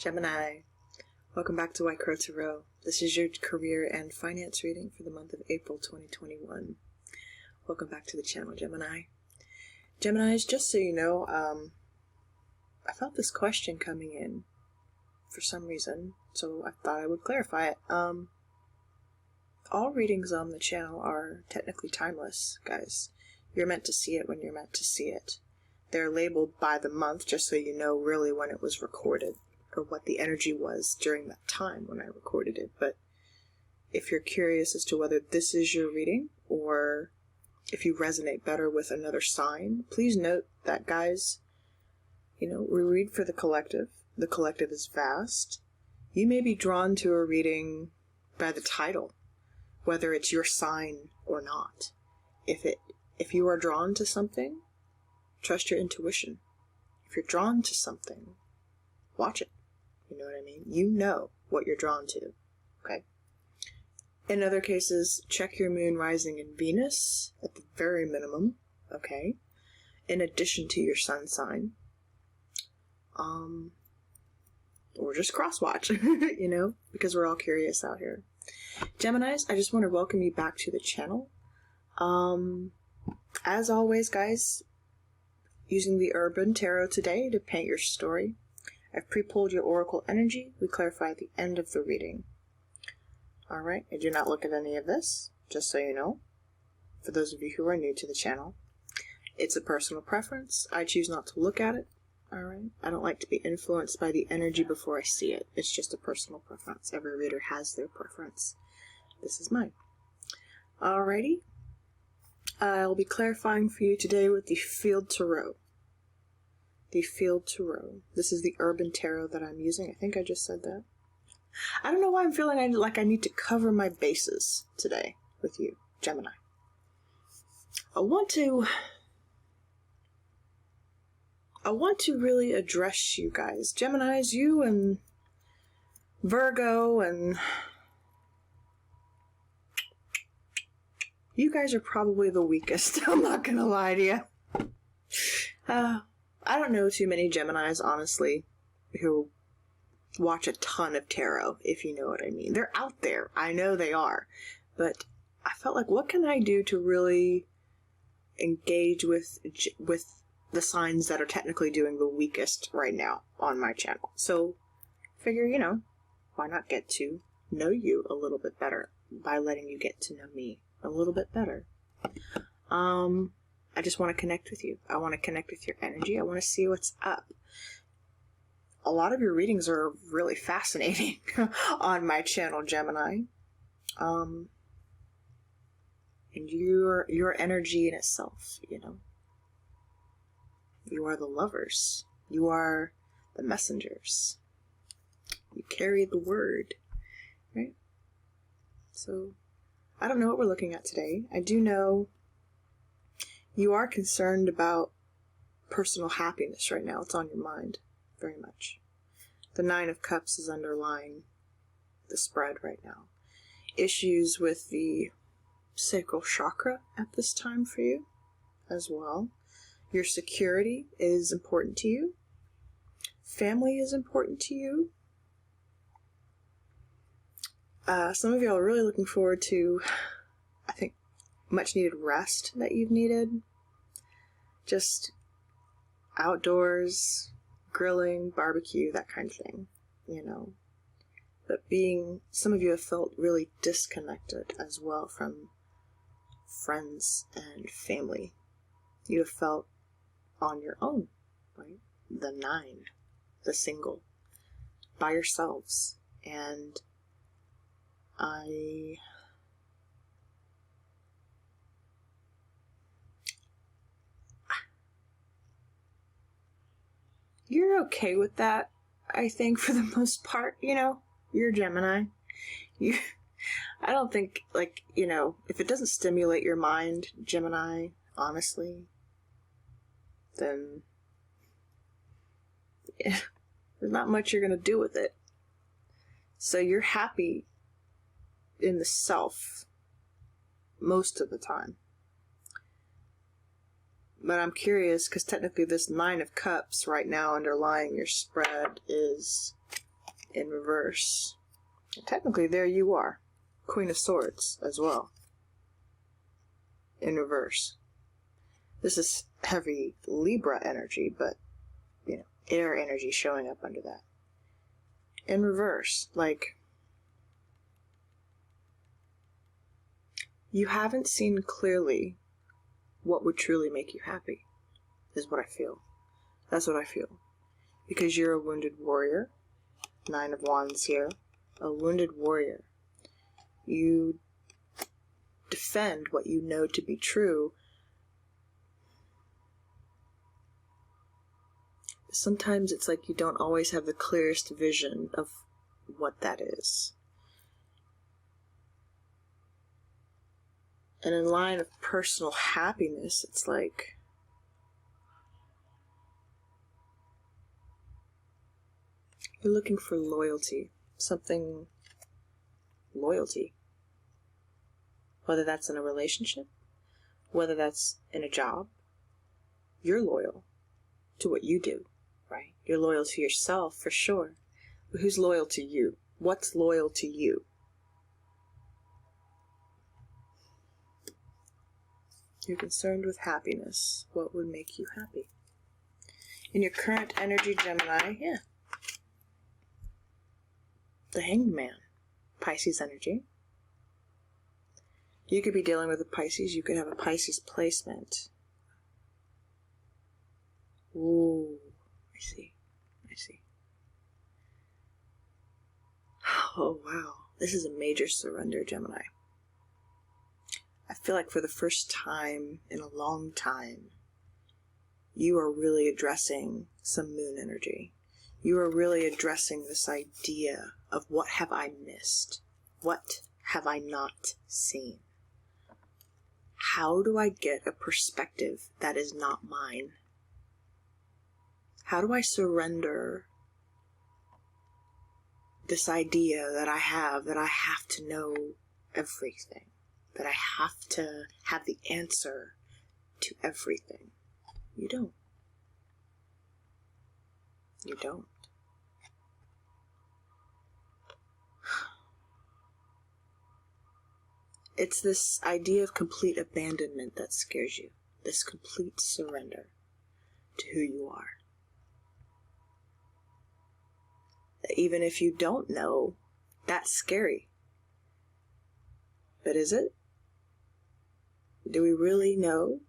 Gemini, welcome back to Waite Tarot. This is your career and finance reading for the month of April 2021. Welcome back to the channel, Gemini. Geminis, just so you know, I felt this question coming in for some reason, so I thought I would clarify it. All readings on the channel are technically timeless, guys. You're meant to see it when you're meant to see it. They're labeled by the month, just so you know really when it was recorded, or what the energy was during that time when I recorded it. But if you're curious as to whether this is your reading, or if you resonate better with another sign, please note that, guys, you know, we read for the collective. The collective is vast. You may be drawn to a reading by the title, whether it's your sign or not. If you are drawn to something, trust your intuition. If you're drawn to something, watch it. You know what I mean? You know what you're drawn to. Okay? In other cases, check your moon, rising, and Venus at the very minimum. Okay? In addition to your sun sign. Or just cross-watch, you know, because we're all curious out here. Geminis, I just want to welcome you back to the channel. As always, guys, using the Urban Tarot today to paint your story. I've pre-pulled your oracle energy. We clarify at the end of the reading. Alright, I do not look at any of this, just so you know. For those of you who are new to the channel, it's a personal preference. I choose not to look at it. Alright, I don't like to be influenced by the energy before I see it. It's just a personal preference. Every reader has their preference. This is mine. Alrighty. I'll be clarifying for you today with the Field Tarot. The Field Tarot. This is the Urban Tarot that I'm using. I think I just said that. I don't know why I'm feeling like I need to cover my bases today with you, Gemini. I want to really address you guys. Geminis, you and Virgo, and you guys are probably the weakest. I'm not gonna lie to you. I don't know too many Geminis, honestly, who watch a ton of tarot, if you know what I mean. They're out there. I know they are. But I felt like, what can I do to really engage with the signs that are technically doing the weakest right now on my channel? So, figure, you know, why not get to know you a little bit better by letting you get to know me a little bit better. I just want to connect with you. I want to connect with your energy. I want to see what's up. A lot of your readings are really fascinating on my channel, Gemini. And your energy in itself, you know. You are the lovers. You are the messengers. You carry the word, right? So, I don't know what we're looking at today. I do know you are concerned about personal happiness right now. It's on your mind, very much. The Nine of Cups is underlying the spread right now. Issues with the sacral chakra at this time for you as well. Your security is important to you. Family is important to you. Some of you are really looking forward to, I think, much needed rest that you've needed. Just outdoors, grilling, barbecue, that kind of thing, you know. But some of you have felt really disconnected as well from friends and family. You have felt on your own, right? The 9, the single, by yourselves. And you're okay with that, I think, for the most part, you know? You're a Gemini. I don't think, like, you know, if it doesn't stimulate your mind, Gemini, honestly, then yeah, there's not much you're going to do with it. So you're happy in the self most of the time. But I'm curious, because technically this 9 of Cups right now underlying your spread is in reverse. And technically, there you are. Queen of Swords as well. In reverse. This is heavy Libra energy, but, you know, air energy showing up under that. In reverse, like, you haven't seen clearly what would truly make you happy, is what I feel. That's what I feel. Because you're a wounded warrior. 9 of Wands here. A wounded warrior. You defend what you know to be true. Sometimes it's like you don't always have the clearest vision of what that is. And in line of personal happiness, it's like you're looking for loyalty. Something loyalty. Whether that's in a relationship, whether that's in a job, you're loyal to what you do, right? You're loyal to yourself, for sure. But who's loyal to you? What's loyal to you? You're concerned with happiness. What would make you happy? In your current energy, Gemini, yeah. The Hanged Man. Pisces energy. You could be dealing with a Pisces. You could have a Pisces placement. Ooh, I see. I see. Oh, wow. This is a major surrender, Gemini. I feel like for the first time in a long time, you are really addressing some moon energy. You are really addressing this idea of what have I missed? What have I not seen? How do I get a perspective that is not mine? How do I surrender this idea that I have to know everything? That I have to have the answer to everything? You don't. You don't. It's this idea of complete abandonment that scares you. This complete surrender to who you are. Even if you don't know, that's scary. But is it? Do we really know?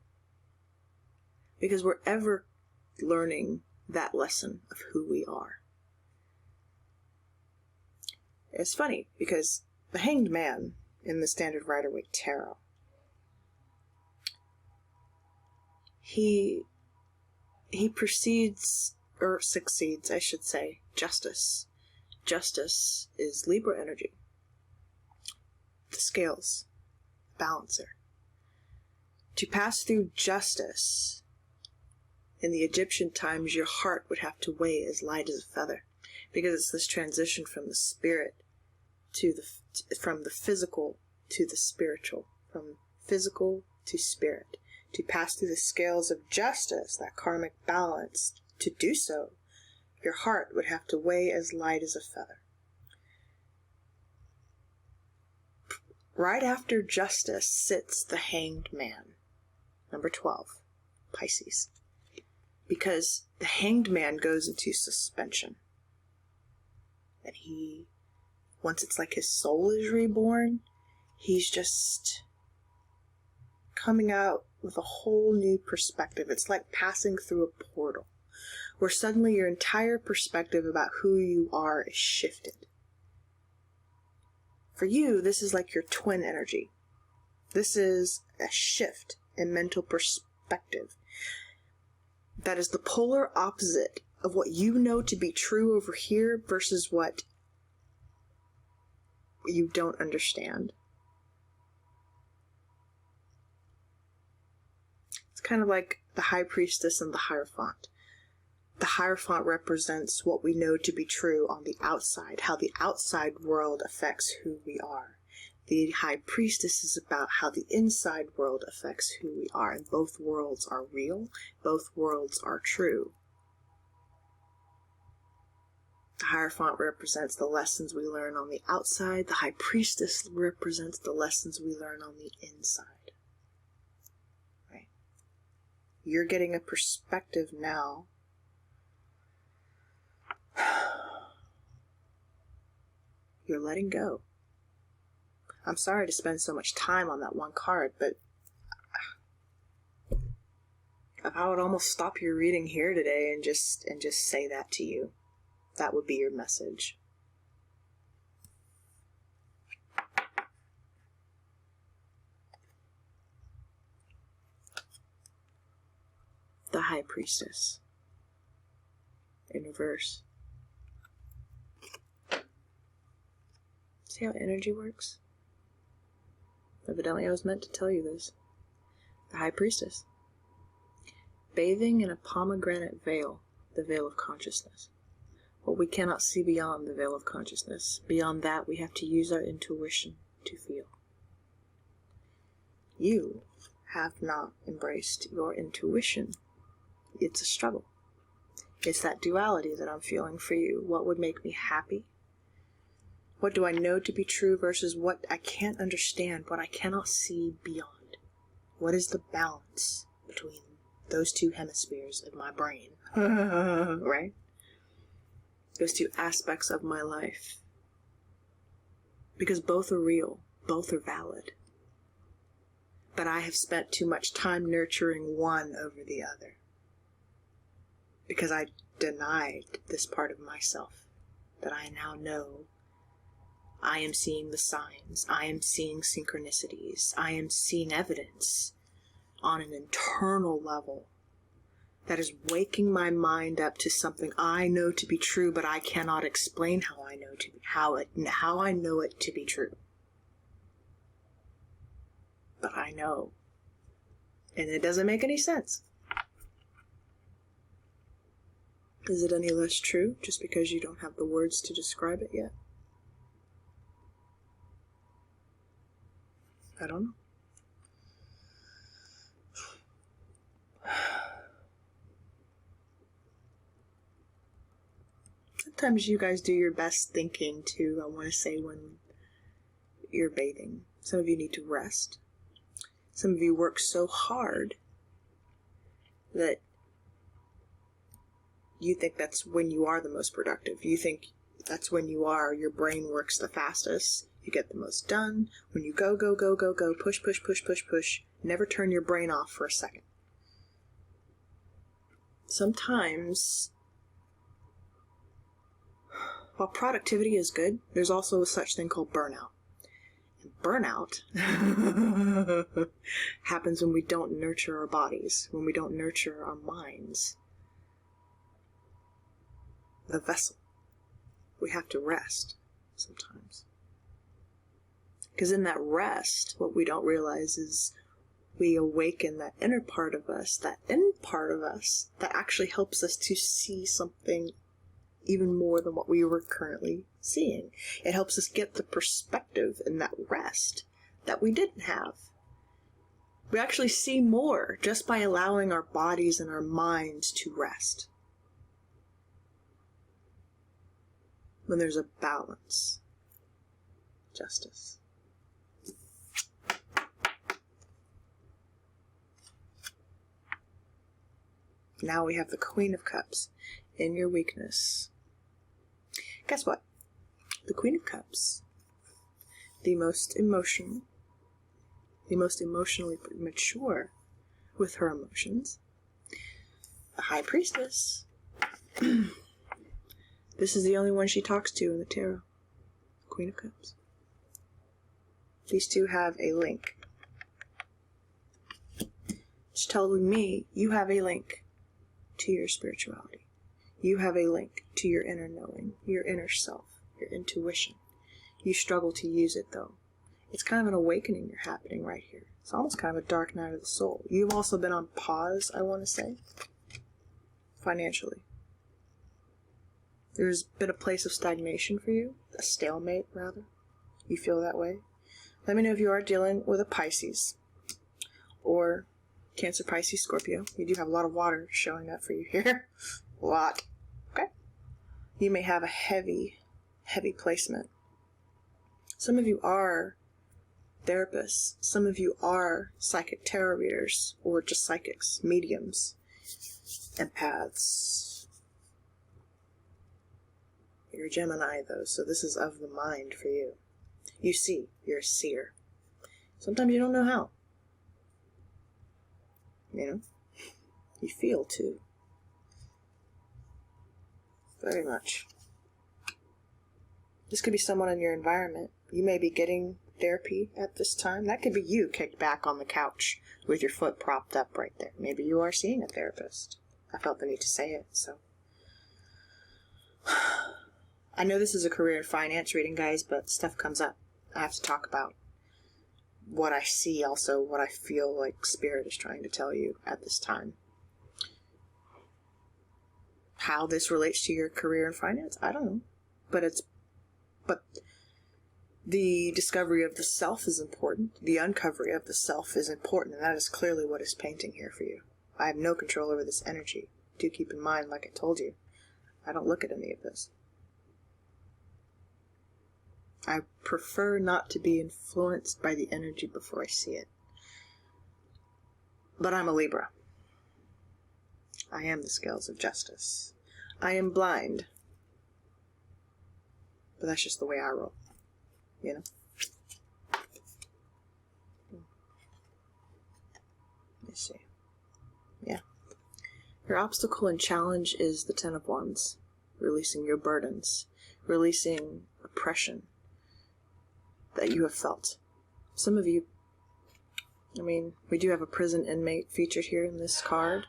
Because we're ever learning that lesson of who we are. It's funny, because the Hanged Man in the Standard Rider-Waite Tarot, he precedes, or succeeds, I should say, justice. Justice is Libra energy. The scales, balancer. To pass through justice, in the Egyptian times, your heart would have to weigh as light as a feather, because it's this transition from the spirit to from the physical to the spiritual, from physical to spirit. To pass through the scales of justice, that karmic balance, to do so, your heart would have to weigh as light as a feather. Right after justice sits the Hanged Man, number 12, Pisces. Because the Hanged Man goes into suspension. And once it's like his soul is reborn, he's just coming out with a whole new perspective. It's like passing through a portal, where suddenly your entire perspective about who you are is shifted. For you, this is like your twin energy. This is a shift in mental perspective. That is the polar opposite of what you know to be true over here versus what you don't understand. It's kind of like the High Priestess and the Hierophant. The Hierophant represents what we know to be true on the outside, how the outside world affects who we are. The High Priestess is about how the inside world affects who we are, and both worlds are real, both worlds are true. The Hierophant represents the lessons we learn on the outside. The High Priestess represents the lessons we learn on the inside. Right? You're getting a perspective now. You're letting go. I'm sorry to spend so much time on that one card, but I would almost stop your reading here today and just say that to you. That would be your message. The High Priestess in reverse. See how energy works? Evidently I was meant to tell you this. The High Priestess. Bathing in a pomegranate veil, the veil of consciousness. What we cannot see beyond the veil of consciousness. Beyond that, we have to use our intuition to feel. You have not embraced your intuition. It's a struggle. It's that duality that I'm feeling for you. What would make me happy? What do I know to be true versus what I can't understand, what I cannot see beyond? What is the balance between those two hemispheres of my brain? Right? Those two aspects of my life. Because both are real, both are valid. But I have spent too much time nurturing one over the other. Because I denied this part of myself that I now know. I am seeing the signs. I am seeing synchronicities. I am seeing evidence on an internal level that is waking my mind up to something I know to be true, but I cannot explain how I know it to be true. But I know. And it doesn't make any sense. Is it any less true just because you don't have the words to describe it yet? I don't know. Sometimes you guys do your best thinking too, I want to say, when you're bathing. Some of you need to rest. Some of you work so hard that you think that's when you are the most productive. You think that's when your brain works the fastest. You get the most done. When you go, push, never turn your brain off for a second. Sometimes, while productivity is good, there's also a such thing called burnout. And burnout happens when we don't nurture our bodies, when we don't nurture our minds. The vessel. We have to rest sometimes. Because in that rest, what we don't realize is we awaken that inner part of us, that actually helps us to see something even more than what we were currently seeing. It helps us get the perspective in that rest that we didn't have. We actually see more just by allowing our bodies and our minds to rest. When there's a balance. Justice. Now we have the Queen of Cups in your weakness. Guess what? The Queen of Cups, the most emotionally mature with her emotions. The High Priestess. This is the only one she talks to in the tarot. Queen of Cups. These two have a link. It's telling me you have a link to your spirituality. You have a link to your inner knowing, your inner self, your intuition. You struggle to use it though. It's kind of an awakening you're happening right here. It's almost kind of a dark night of the soul. You've also been on pause, I want to say, financially. There's been a place of stagnation for you, a stalemate rather. You feel that way? Let me know if you are dealing with a Pisces or Cancer, Pisces, Scorpio. We do have a lot of water showing up for you here. A lot. Okay? you may have a heavy, heavy placement. Some of you are therapists. Some of you are psychic tarot readers, or just psychics, mediums, empaths. You're a Gemini, though, so this is of the mind for you. You see, you're a seer. Sometimes you don't know how. You know? You feel, too. Very much. This could be someone in your environment. You may be getting therapy at this time. That could be you kicked back on the couch with your foot propped up right there. Maybe you are seeing a therapist. I felt the need to say it, so. I know this is a career and finance reading, guys, but stuff comes up. I have to talk about what I see, also what I feel like Spirit is trying to tell you at this time. How this relates to your career and finance, I don't know. But the discovery of the self is important. The uncovering of the self is important, and that is clearly what is painting here for you. I have no control over this energy. Do keep in mind, like I told you, I don't look at any of this. I prefer not to be influenced by the energy before I see it. But I'm a Libra. I am the scales of justice. I am blind. But that's just the way I roll. You know? Let me see. Yeah. Your obstacle and challenge is the Ten of Wands. Releasing your burdens. Releasing oppression that you have felt. Some of you, I mean, we do have a prison inmate featured here in this card.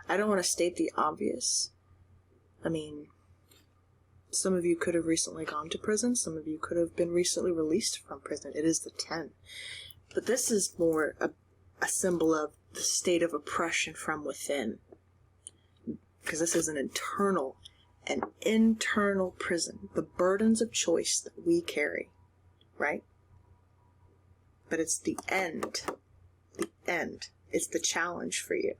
I don't want to state the obvious. I mean, some of you could have recently gone to prison. Some of you could have been recently released from prison. It is the 10. But this is more a symbol of the state of oppression from within. Because this is an internal prison. The burdens of choice that we carry. Right? But it's the end. The end. It's the challenge for you.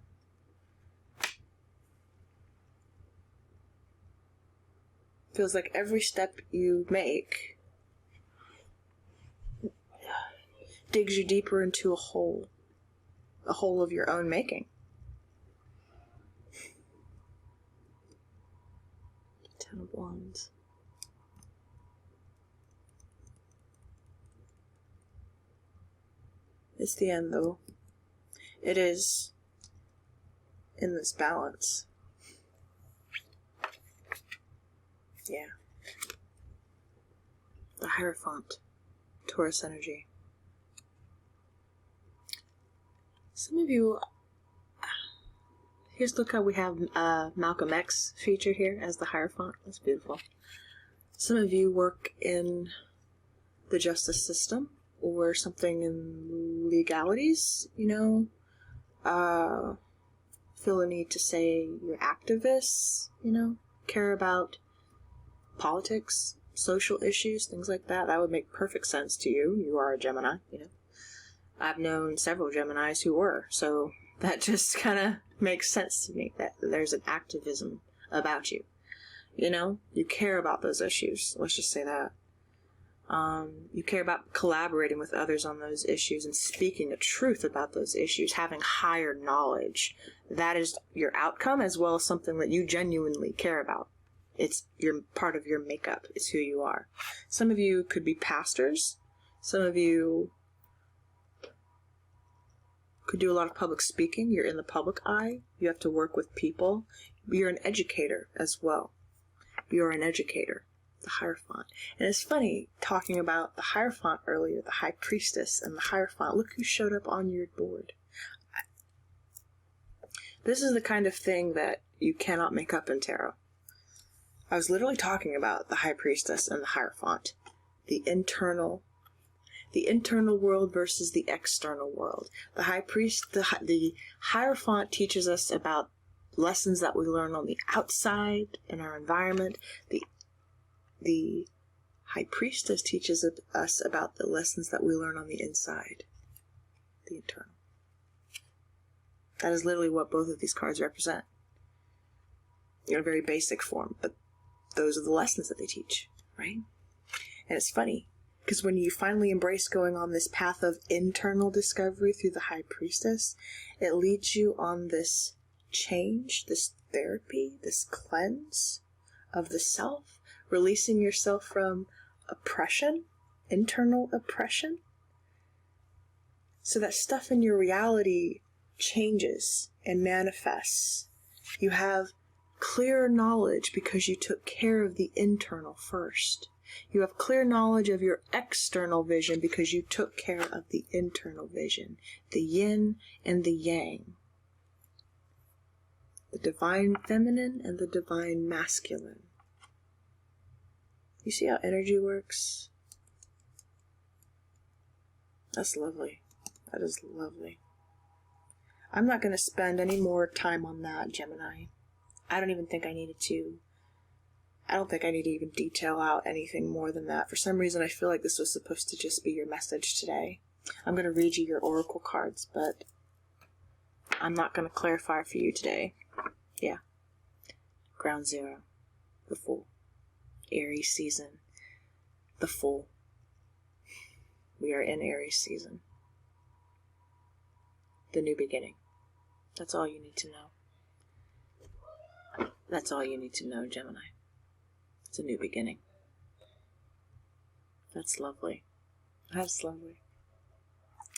Feels like every step you make digs you deeper into a hole of your own making. Ten of Wands. It's the end, though. It is in this balance. Yeah. The Hierophant. Taurus energy. Some of you... Look how we have Malcolm X featured here as the Hierophant. That's beautiful. Some of you work in the justice system or something in legalities, you know. Feel the need to say you're activists, you know. Care about politics, social issues, things like that. That would make perfect sense to you. You are a Gemini, you know. I've known several Geminis who were, so that just kind of makes sense to me that there's an activism about you. You know, you care about those issues. Let's just say that. You care about collaborating with others on those issues and speaking the truth about those issues, having higher knowledge. That is your outcome as well as something that you genuinely care about. It's part of your makeup. It's who you are. Some of you could be pastors. Some of you could do a lot of public speaking. You're in the public eye. You have to work with people. You're an educator as well. You're an educator. The Hierophant. And it's funny talking about the Hierophant earlier, the High Priestess and the Hierophant. Look who showed up on your board. This is the kind of thing that you cannot make up in tarot. I was literally talking about the High Priestess and the Hierophant. The internal world versus the external world. The Hierophant teaches us about lessons that we learn on the outside in our environment. The High Priestess teaches us about the lessons that we learn on the inside. The internal. That is literally what both of these cards represent. In a very basic form, but those are the lessons that they teach, right? And it's funny, because when you finally embrace going on this path of internal discovery through the High Priestess, it leads you on this change, this therapy, this cleanse of the self, releasing yourself from oppression, internal oppression, so that stuff in your reality changes and manifests. You have clearer knowledge because you took care of the internal first. You have clear knowledge of your external vision because you took care of the internal vision, the yin and the yang, the divine feminine and the divine masculine. You see how energy works? That's lovely. That is lovely. I'm not going to spend any more time on that, Gemini. I don't even think I needed to. I don't think I need to even detail out anything more than that. For some reason, I feel like this was supposed to just be your message today. I'm going to read you your oracle cards, but I'm not going to clarify for you today. Yeah. Ground Zero. The Fool. Aries season. The Fool. We are in Aries season. The new beginning. That's all you need to know. That's all you need to know, Gemini. It's a new beginning. That's lovely. That's lovely.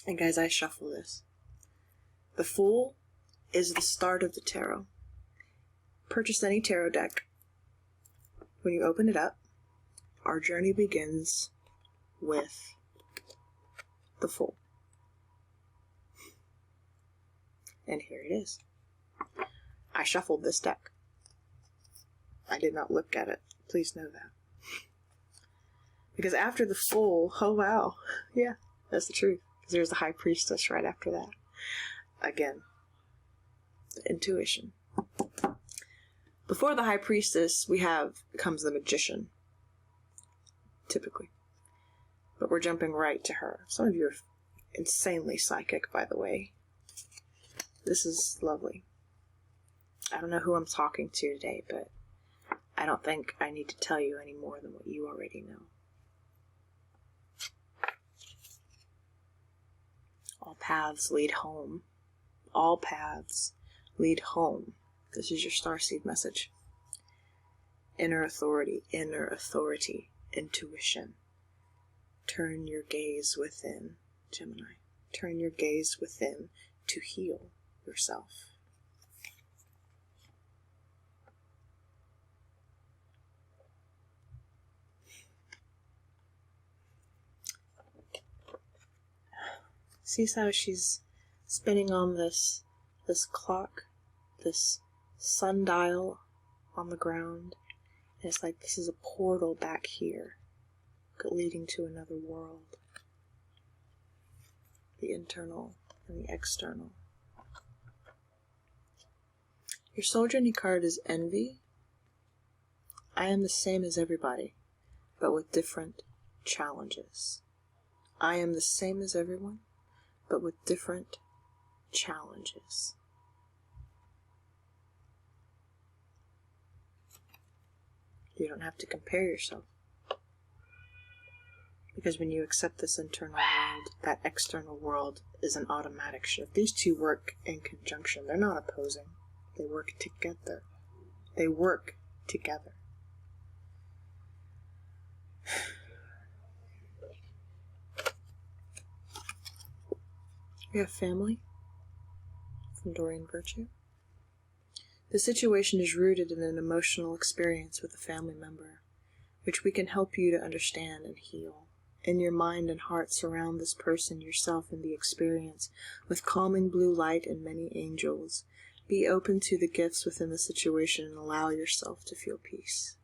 And guys, I shuffle this. The Fool is the start of the tarot. Purchase any tarot deck. When you open it up, our journey begins with the Fool. And here it is. I shuffled this deck. I did not look at it. Please know that. Because after the Fool, oh wow. Yeah, that's the truth. Because there's the High Priestess right after that. Again, the intuition. Before the High Priestess, comes the Magician. Typically. But we're jumping right to her. Some of you are insanely psychic, by the way. This is lovely. I don't know who I'm talking to today, but I don't think I need to tell you any more than what you already know. All paths lead home. All paths lead home. This is your starseed message. Inner authority, intuition. Turn your gaze within, Gemini. Turn your gaze within to heal yourself. See how she's spinning on this clock, this sundial on the ground, and it's like this is a portal back here, leading to another world. The internal and the external. Your soul journey card is Envy. I am the same as everybody, but with different challenges. I am the same as everyone, but with different challenges. You don't have to compare yourself. Because when you accept this internal world, that external world is an automatic shift. These two work in conjunction. They're not opposing. They work together. They work together. We have family from Dorian Virtue. The situation is rooted in an emotional experience with a family member, which we can help you to understand and heal. In your mind and heart, surround this person, yourself, and the experience with calming blue light and many angels. Be open to the gifts within the situation and allow yourself to feel peace.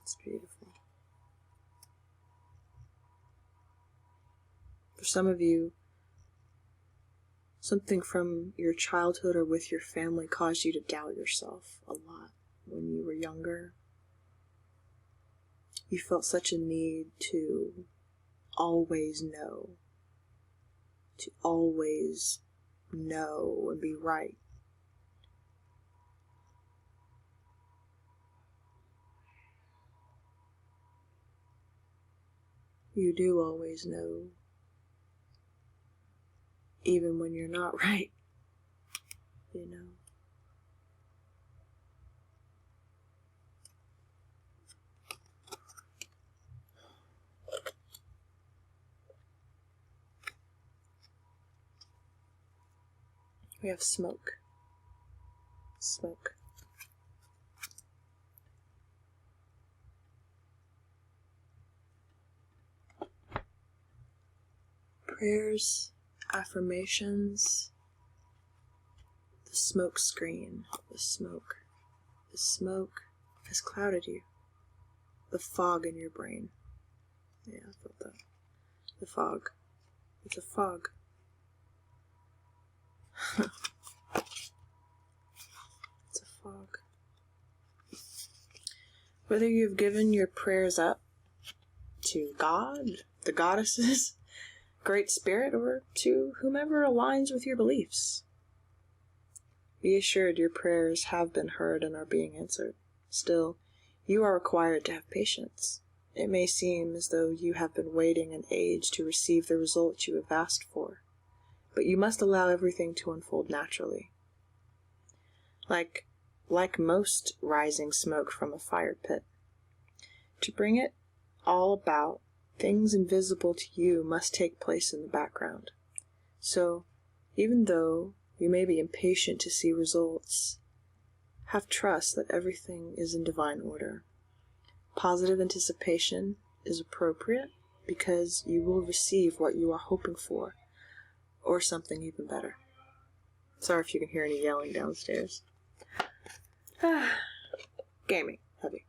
It's beautiful. For some of you, something from your childhood or with your family caused you to doubt yourself a lot when you were younger. You felt such a need to always know. To always know and be right. You do always know, even when you're not right, you know. We have smoke. Smoke. Prayers, affirmations, the smoke screen, the smoke. The smoke has clouded you. The fog in your brain. Yeah, I felt that. The fog. It's a fog. It's a fog. Whether you've given your prayers up to God, the goddesses, Great Spirit, or to whomever aligns with your beliefs, be assured your prayers have been heard and are being answered. Still, you are required to have patience. It may seem as though you have been waiting an age to receive the results you have asked for, but you must allow everything to unfold naturally. Like most rising smoke from a fire pit. To bring it all about, things invisible to you must take place in the background. So, even though you may be impatient to see results, have trust that everything is in divine order. Positive anticipation is appropriate because you will receive what you are hoping for, or something even better. Sorry if you can hear any yelling downstairs. Gaming. Heavy.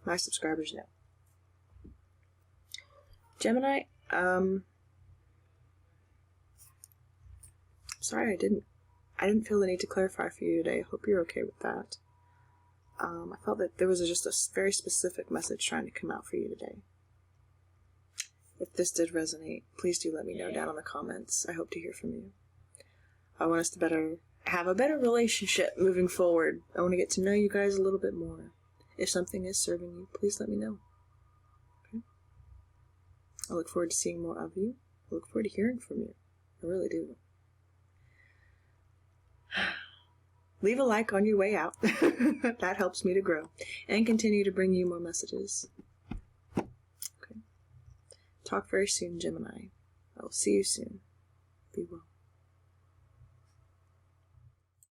My subscribers know. Gemini, sorry I didn't feel the need to clarify for you today. I hope you're okay with that. I felt that there was just a very specific message trying to come out for you today. If this did resonate, please do let me know down in the comments. I hope to hear from you. I want us to have a better relationship moving forward. I want to get to know you guys a little bit more. If something is serving you, please let me know. Okay? I look forward to seeing more of you. I look forward to hearing from you. I really do. Leave a like on your way out. That helps me to grow and continue to bring you more messages. Okay. Talk very soon, Gemini. I will see you soon. Be well.